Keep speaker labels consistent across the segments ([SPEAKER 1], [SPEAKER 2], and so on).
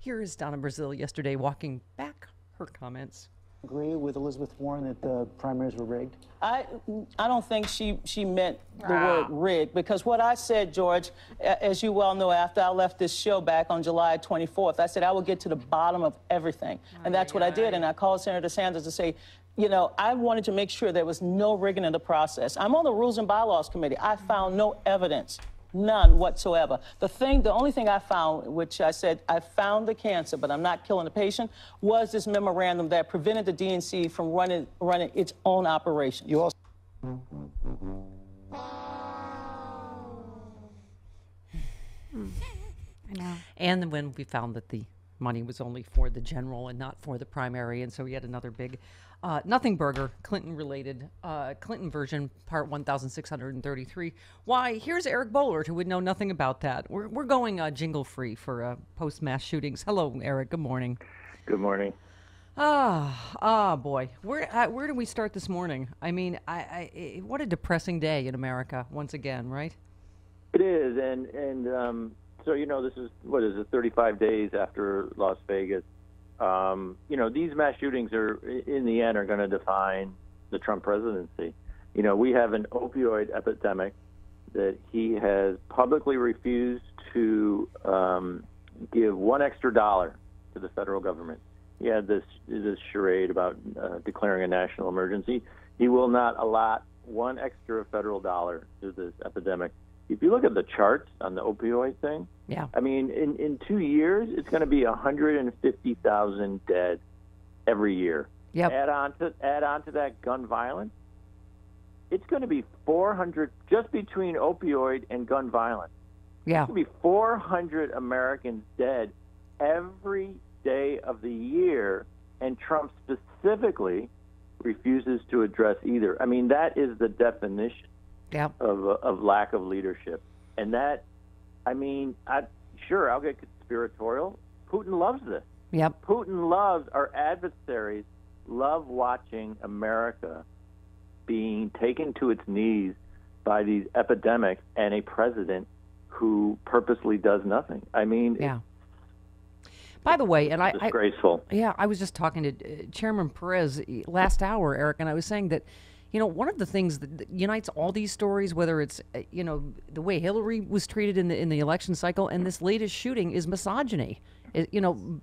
[SPEAKER 1] Here is Donna Brazile yesterday walking back her comments.
[SPEAKER 2] Agree with Elizabeth Warren that the primaries were rigged?
[SPEAKER 3] I don't think she meant the word rigged, because what I said, George, as you well know, after I left this show back on July 24th, I said I would get to the bottom of everything. And that's what I did. And I called Senator Sanders to say, you know, I wanted to make sure there was no rigging in the process. I'm on the Rules and Bylaws Committee. I found no evidence. None whatsoever. The only thing I found, which I said, I found the cancer, but I'm not killing the patient, was this memorandum that prevented the DNC from running its own operation.
[SPEAKER 2] You also
[SPEAKER 1] I know. And when we found that the money was only for the general and not for the primary, and so we had another big nothing burger, Clinton-related, Clinton version, part 1633. Why, here's Eric Boehlert, who would know nothing about that. We're going jingle-free for post-mass shootings. Hello, Eric. Good morning.
[SPEAKER 4] Good morning.
[SPEAKER 1] Boy. Where do we start this morning? I mean, what a depressing day in America, once again, right?
[SPEAKER 4] It is, and so, you know, this is, 35 days after Las Vegas. You know, these mass shootings in the end, are going to define the Trump presidency. You know, we have an opioid epidemic that he has publicly refused to give $1 extra to the federal government. He had this charade about declaring a national emergency. He will not allot $1 extra federal dollar to this epidemic. If you look at the charts on the opioid thing,
[SPEAKER 1] yeah,
[SPEAKER 4] I mean, in 2 years, it's going to be 150,000 dead every year.
[SPEAKER 1] Yep.
[SPEAKER 4] Add on to that gun violence, it's going to be 400 just between opioid and gun violence.
[SPEAKER 1] Yeah,
[SPEAKER 4] it's going to be 400 Americans dead every day of the year, and Trump specifically refuses to address either. I mean, that is the definition.
[SPEAKER 1] Yep.
[SPEAKER 4] Of lack of leadership. And that, I mean, I'll get conspiratorial. Putin loves this.
[SPEAKER 1] Yep.
[SPEAKER 4] Putin loves, our adversaries love watching America being taken to its knees by these epidemics and a president who purposely does nothing. I mean,
[SPEAKER 1] yeah. By the way, and
[SPEAKER 4] disgraceful.
[SPEAKER 1] I was just talking to Chairman Perez last hour, Eric, and I was saying that, you know, one of the things that unites all these stories, whether it's, you know, the way Hillary was treated in the election cycle and this latest shooting, is misogyny. You know,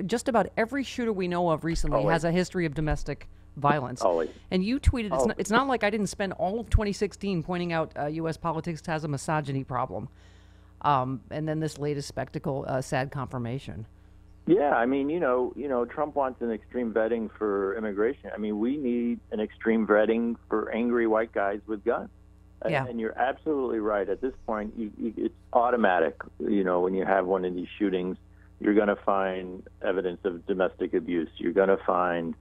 [SPEAKER 1] just about every shooter we know of recently has a history of domestic violence.
[SPEAKER 4] Always.
[SPEAKER 1] And you tweeted, it's not like I didn't spend all of 2016 pointing out U.S. politics has a misogyny problem. And then this latest spectacle, sad confirmation.
[SPEAKER 4] Yeah, I mean, you know, Trump wants an extreme vetting for immigration. I mean, we need an extreme vetting for angry white guys with guns.
[SPEAKER 1] Yeah.
[SPEAKER 4] And you're absolutely right. At this point, it's automatic. You know, when you have one of these shootings, you're going to find evidence of domestic abuse. You're going to find,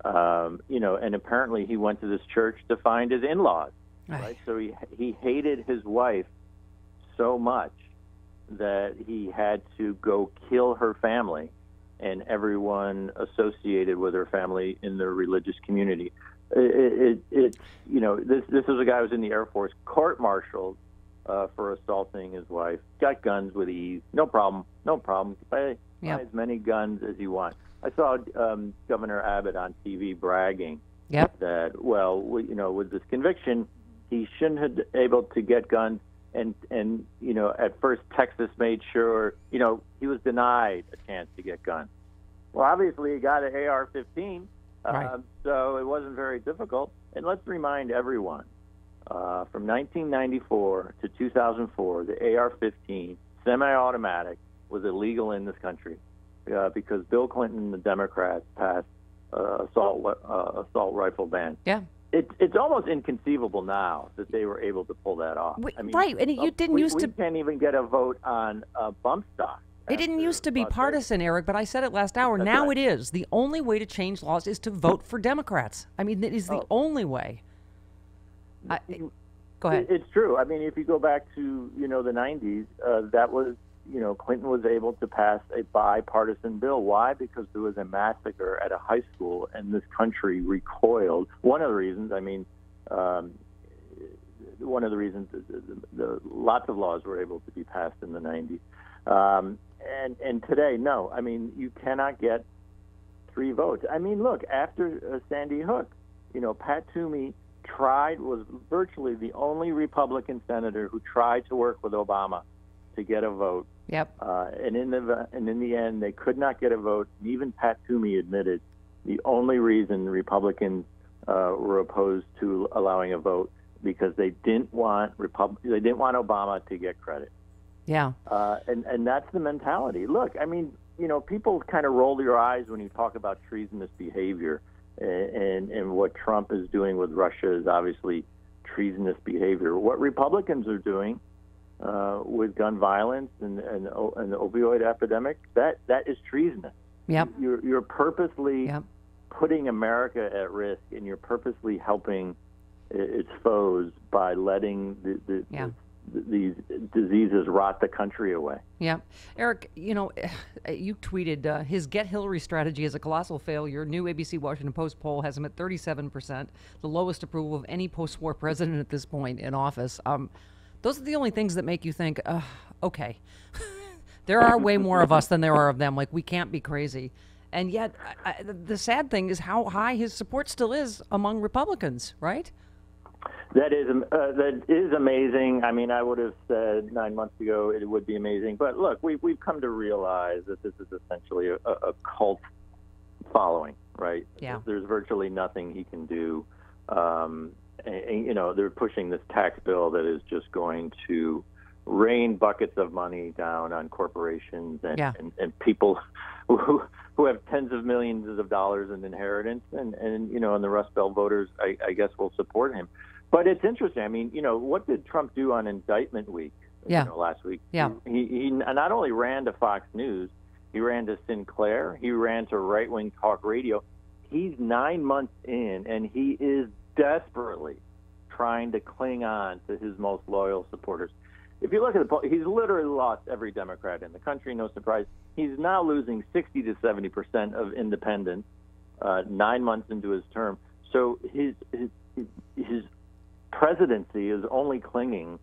[SPEAKER 4] you know, and apparently he went to this church to find his in-laws, right? So he hated his wife so much that he had to go kill her family and everyone associated with her family in their religious community. You know, this is a guy who was in the Air Force, court-martialed for assaulting his wife, got guns with ease, no problem. Buy as many guns as you want. I saw Governor Abbott on TV bragging that, well, you know, with this conviction, he shouldn't have been able to get guns. And you know, at first Texas made sure, you know, he was denied a chance to get guns. Well, obviously he got an AR-15,
[SPEAKER 1] right.
[SPEAKER 4] So it wasn't very difficult. And let's remind everyone, from 1994 to 2004, the AR-15 semi-automatic was illegal in this country because Bill Clinton and the Democrats passed assault rifle ban.
[SPEAKER 1] Yeah.
[SPEAKER 4] It's almost inconceivable now that they were able to pull that off.
[SPEAKER 1] I mean, right, and you didn't used to.
[SPEAKER 4] We can't even get a vote on bump stock.
[SPEAKER 1] It didn't used to be partisan, Eric, but I said it last hour. Now it is. The only way to change laws is to vote for Democrats. I mean, it is the only way. Go ahead.
[SPEAKER 4] It's true. I mean, if you go back to, you know, the 90s, that was, you know, Clinton was able to pass a bipartisan bill. Why? Because there was a massacre at a high school, and this country recoiled. One of the reasons, I mean, lots of laws were able to be passed in the 90s. and today, no. I mean, you cannot get 3 votes. I mean, look, after Sandy Hook, Pat Toomey was virtually the only Republican senator who tried to work with Obama to get a vote.
[SPEAKER 1] Yep.
[SPEAKER 4] And in the end, they could not get a vote. And even Pat Toomey admitted the only reason Republicans were opposed to allowing a vote because they didn't want Obama to get credit.
[SPEAKER 1] Yeah.
[SPEAKER 4] And that's the mentality. Look, I mean, people kind of roll their eyes when you talk about treasonous behavior, and what Trump is doing with Russia is obviously treasonous behavior. What Republicans are doing with gun violence and the opioid epidemic, that is treasonous.
[SPEAKER 1] Yep.
[SPEAKER 4] You're purposely
[SPEAKER 1] Yep.
[SPEAKER 4] putting America at risk, and you're purposely helping its foes by letting these diseases rot the country away.
[SPEAKER 1] Yeah. Eric, you tweeted his Get Hillary strategy is a colossal failure. New ABC Washington Post poll has him at 37%, the lowest approval of any post-war president at this point in office. Those are the only things that make you think, okay, there are way more of us than there are of them. Like, we can't be crazy. And yet, the sad thing is how high his support still is among Republicans, right?
[SPEAKER 4] That is amazing. I mean, I would have said 9 months ago it would be amazing. But look, we've come to realize that this is essentially a cult following, right?
[SPEAKER 1] Yeah.
[SPEAKER 4] There's virtually nothing he can do. And, they're pushing this tax bill that is just going to rain buckets of money down on corporations and people who have tens of millions of dollars in inheritance, and the Rust Belt voters, I guess, will support him. But it's interesting. I mean, what did Trump do on indictment week? Last week.
[SPEAKER 1] Yeah.
[SPEAKER 4] He not only ran to Fox News, he ran to Sinclair, he ran to right-wing talk radio. He's 9 months in, and he is desperately trying to cling on to his most loyal supporters. If you look at the poll, he's literally lost every Democrat in the country. No surprise. He's now losing 60 to 70% of independents 9 months into his term. So his presidency is only clinging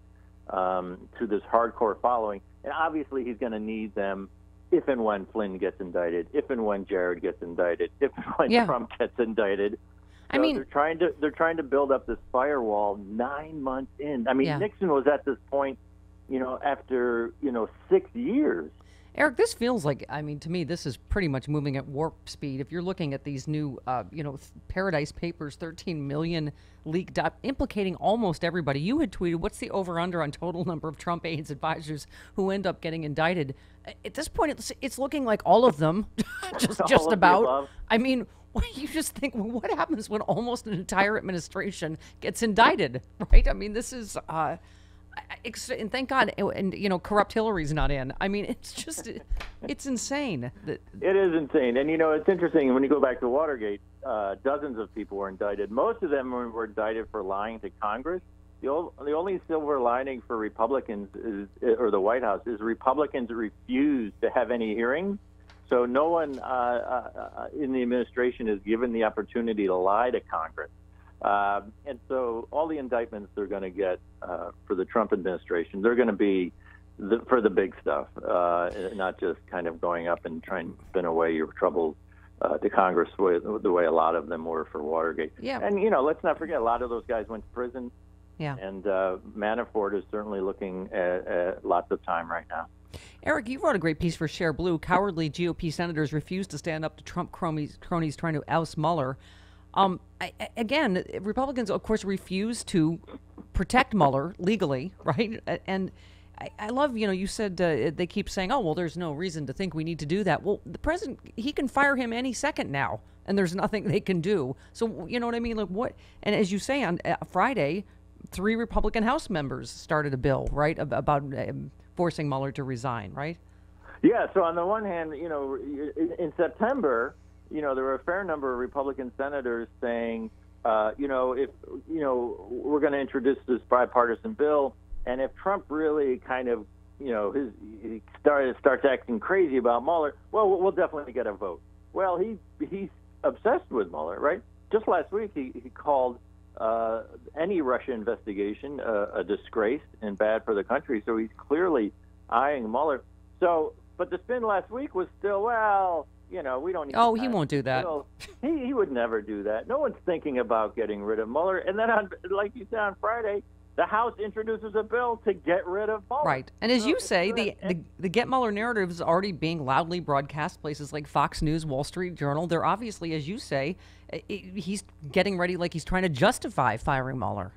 [SPEAKER 4] to this hardcore following, and obviously he's going to need them if and when Flynn gets indicted, if and when Jared gets indicted, if and when Trump gets indicted.
[SPEAKER 1] I mean,
[SPEAKER 4] they're trying to build up this firewall 9 months in. I mean, Nixon was at this point, after 6 years.
[SPEAKER 1] Eric, this feels like, I mean, to me, this is pretty much moving at warp speed. If you're looking at these new, Paradise Papers, 13 million leaked up, implicating almost everybody. You had tweeted, what's the over-under on total number of Trump aides advisors who end up getting indicted? At this point, it's looking like all of them, just about. I mean, you just think, well, what happens when almost an entire administration gets indicted, right? I mean, this is... and thank God, and corrupt Hillary's not in. I mean, it's just, it's insane.
[SPEAKER 4] It is insane, and it's interesting when you go back to Watergate. Dozens of people were indicted. Most of them were indicted for lying to Congress. The only silver lining for Republicans or the White House is Republicans refuse to have any hearings. So no one in the administration is given the opportunity to lie to Congress. And so all the indictments they're going to get for the Trump administration, they're going to be for the big stuff, not just kind of going up and trying to spin away your troubles to Congress the way a lot of them were for Watergate.
[SPEAKER 1] Yeah.
[SPEAKER 4] And, let's not forget, a lot of those guys went to prison.
[SPEAKER 1] Yeah.
[SPEAKER 4] And Manafort is certainly looking at lots of time right now.
[SPEAKER 1] Eric, you wrote a great piece for Share Blue. Cowardly GOP senators refuse to stand up to Trump cronies trying to oust Mueller. Again, Republicans, of course, refuse to protect Mueller legally, right? And I love, you said they keep saying, oh, well, there's no reason to think we need to do that. Well, the president, he can fire him any second now, and there's nothing they can do. So, you know what I mean? Like, what? And as you say, on Friday, 3 Republican House members started a bill, right, about forcing Mueller to resign, right?
[SPEAKER 4] Yeah, so on the one hand, in September, there were a fair number of Republican senators saying, if, we're going to introduce this bipartisan bill, and if Trump really kind of, he starts acting crazy about Mueller, well, we'll definitely get a vote. Well, he's obsessed with Mueller, right? Just last week, he called any Russia investigation a disgrace and bad for the country, so he's clearly eyeing Mueller. So But the spin last week was still, well, you know, we don't need.
[SPEAKER 1] Oh, he won't do that.
[SPEAKER 4] He would never do that. No one's thinking about getting rid of Mueller. And then, like you said on Friday, the House introduces a bill to get rid of Mueller.
[SPEAKER 1] Right. And as you say, the Get Mueller narrative is already being loudly broadcast places like Fox News, Wall Street Journal. They're obviously, as you say, he's getting ready like he's trying to justify firing Mueller.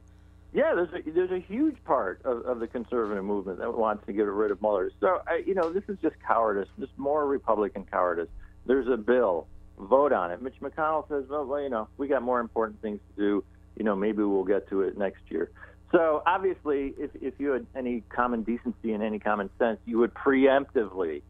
[SPEAKER 4] Yeah, there's a huge part of the conservative movement that wants to get rid of Mueller. So, you know, this is just cowardice, just more Republican cowardice. There's a bill, vote on it. Mitch McConnell says, well, you know, we got more important things to do. You know, maybe we'll get to it next year. So, obviously, if you had any common decency and any common sense, you would preemptively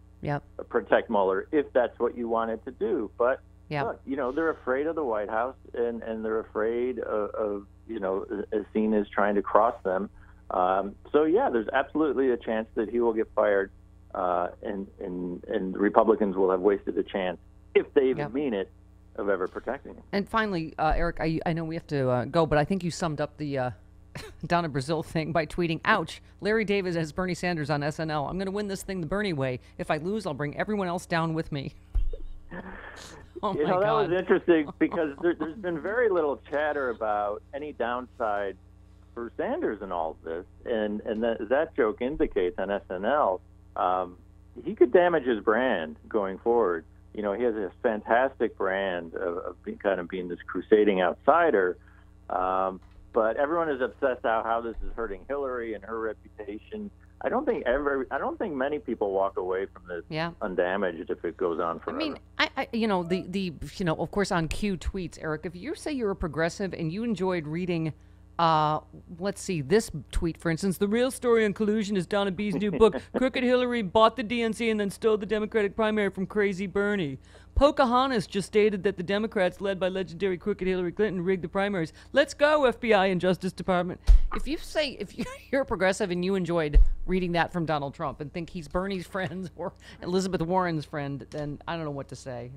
[SPEAKER 4] protect Mueller if that's what you wanted to do. But, look, you know, they're afraid of the White House, and they're afraid of you know, as seen as trying to cross them. So, yeah, there's absolutely a chance that he will get fired, and the Republicans will have wasted a chance, if they even mean it, of ever protecting him. And
[SPEAKER 1] finally, Eric, I know we have to go, but I think you summed up the Donna Brazile thing by tweeting, ouch, Larry David has Bernie Sanders on SNL. I'm going to win this thing the Bernie way. If I lose, I'll bring everyone else down with me. Oh,
[SPEAKER 4] you know, that was interesting because there's been very little chatter about any downside for Sanders in all of this. And that joke indicates on SNL, he could damage his brand going forward. You know, he has this fantastic brand of being this crusading outsider. But everyone is obsessed how this is hurting Hillary and her reputation. I don't think many people walk away from this undamaged if it goes on forever.
[SPEAKER 1] I mean, you know, of course, on Q tweets, Eric, if you say you're a progressive and you enjoyed reading, let's see, this tweet, for instance, the real story on collusion is Donna B's new book, Crooked Hillary bought the DNC and then stole the Democratic primary from Crazy Bernie. Pocahontas just stated that the Democrats, led by legendary crooked Hillary Clinton, rigged the primaries. Let's go, FBI and Justice Department. If you're a progressive and you enjoyed reading that from Donald Trump and think he's Bernie's friend or Elizabeth Warren's friend, then I don't know what to say.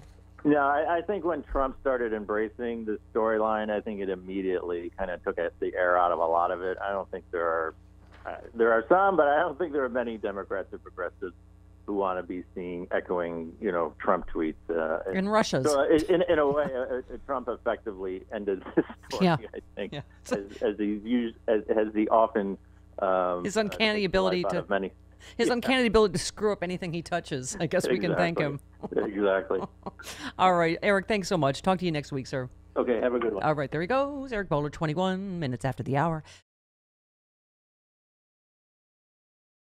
[SPEAKER 4] No, I think when Trump started embracing the storyline, I think it immediately kind of took the air out of a lot of it. I don't think there are some, but I don't think there are many Democrats or progressives who want to be seen echoing, you know, Trump tweets.
[SPEAKER 1] In Russia's.
[SPEAKER 4] So in a way, Trump effectively ended this story, I think, as he often
[SPEAKER 1] his uncanny ability to uncanny ability to screw up anything he touches. I guess we can thank him.
[SPEAKER 4] Exactly.
[SPEAKER 1] All right, Eric, thanks so much. Talk to you next week, sir.
[SPEAKER 4] Okay, have a good one.
[SPEAKER 1] All right, there he goes. Eric Boehlert, 21 minutes after the hour.